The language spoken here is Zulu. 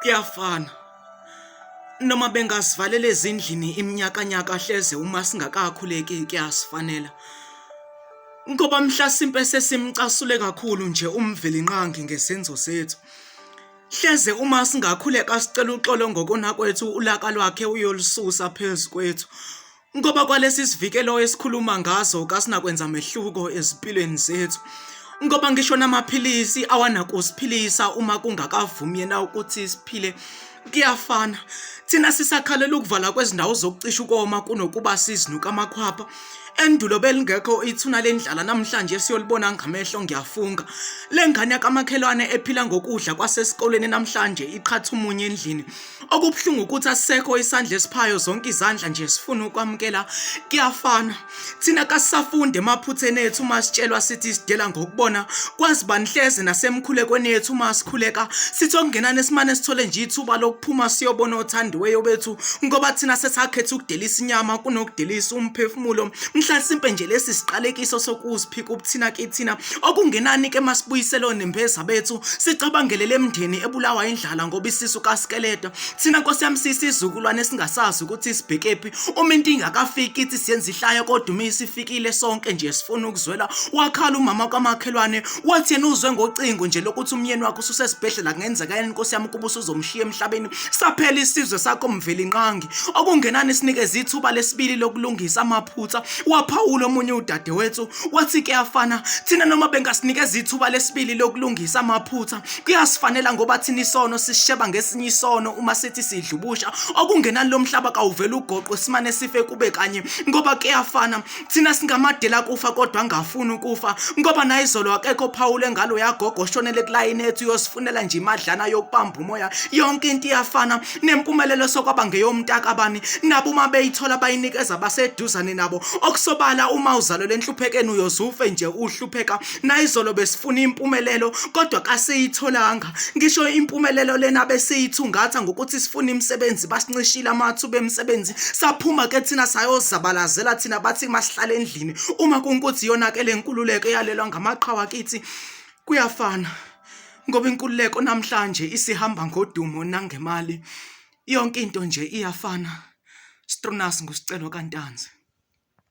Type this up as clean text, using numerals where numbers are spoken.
Kuyafana. Noma bengasivalela ezindlini iminyakanyaka hleze uma singakakhuleki kuyasifanela. Ngoba mhlasimpe sesimcasule kakhulu nje umvelinqangi ngesenzo sethu. Hleze uma singakhuleka sicela uxolo ngokona kwethu ulaka lwakhe uyolisusa phezu kwethu. Ngoba kwalesi sivikelo esikhuluma ngazo kasinakwenza mehluko ezimpilweni zethu. Ngoba ngisho namaphilisi awanakusiphilisa uma kungakavumi yena ukuthi siphile kuyafana. Thina sisakhalela ukuvala kwezindawo zokucisha ukoma kunokuba sizinuka amakhwapha. Endulo belingekho ithuna lendlala namhlanje siyolibona ngamehlo ngiyafunga. Lengane yakamakhelwane ephila ngokudla kwasesikoleni namhlanje iqhatha umunye endlini. Okubhlungu ukuthi asisekho isandla esiphayo zonke izandla nje sifuna ukwamukela kuyafana. Thina kasisafunde emaphutheni ethu uma sitshelwa sithi sidela ngokubona kwazi banihleze nasemkhulekweni yethu uma sikhuleka sithi okungenani esimane sithole nje ithuba lokuphuma siyobona othandiweyo bethu ngoba thina sesakhetha ukudelisa inyama kunokudelisa umphefumulo. Mhlasimpe nje lesi siqalekiso sokuziphika ubuthina kithina okungenani ke masibuyiselo nembeza bethu sicabangele lemndeni ebulawa indlala ngoba isisu kaskeleta. Thina Nkosi yami sisizukulwane esingasazi ukuthi sibhekephi uma into ingakafiki kithi siyenza ihlaya kodwa uma isifikile sonke nje sifuna ukuzwela. Wakhala umama kamakhelwane wathi yena uzwe ngocingo nje lokuthi umyeni wakhe ususesibhedlela kungenzeka yena Nkosi yami kuba usuzomshiya emhlabeni. Saphela isizwe sakho mvelinqangi okungenani sinikeza ithuba lesibili lokulungisa amaphutha. Waphawula omunye udade wethu wathi kuyafana. Thina noma bengasinikeza ithuba lesibili lokulungisa amaphutha kuyasifanela ngoba thina isono sisheba ngesinye isono uma sithi sidlubusha okungenani lo mhlaba kawuvela ugoqo simane sife kube kanye ngoba kuyafana. Thina singamadela kufa kodwa angafuni ukufa ngoba naye izolo akekho Phawule ngalo yagogo shonele kulayini ethu yosifunela nje imadlana yokubamba umoya. Yonke into iyafana nempumelelo sokwaba ngeyomntaka bani nabo uma beyithola bayinikeza baseduzane nabo. Okusobala uma uzalo lenhluphekeni uyozufe nje uhlupheka. Na izolo besifuna impumelelo kodwa kaseyitholanga. Ngisho impumelelo lena besiyithungatha ngokuthi sifuna imisebenzi basincishila amathuba emisebenzi. Saphuma ke thina sayozabalazela thina bathi masihlale endlini uma kunkuthi yonakele inkululeko eyalelwa ngamaqhawe kithi. Kuyafana ngoba inkululeko namhlanje isihamba ngodumo nangemali. Yonke into nje iyafana. Stronas ngusicelo kaNtanzi.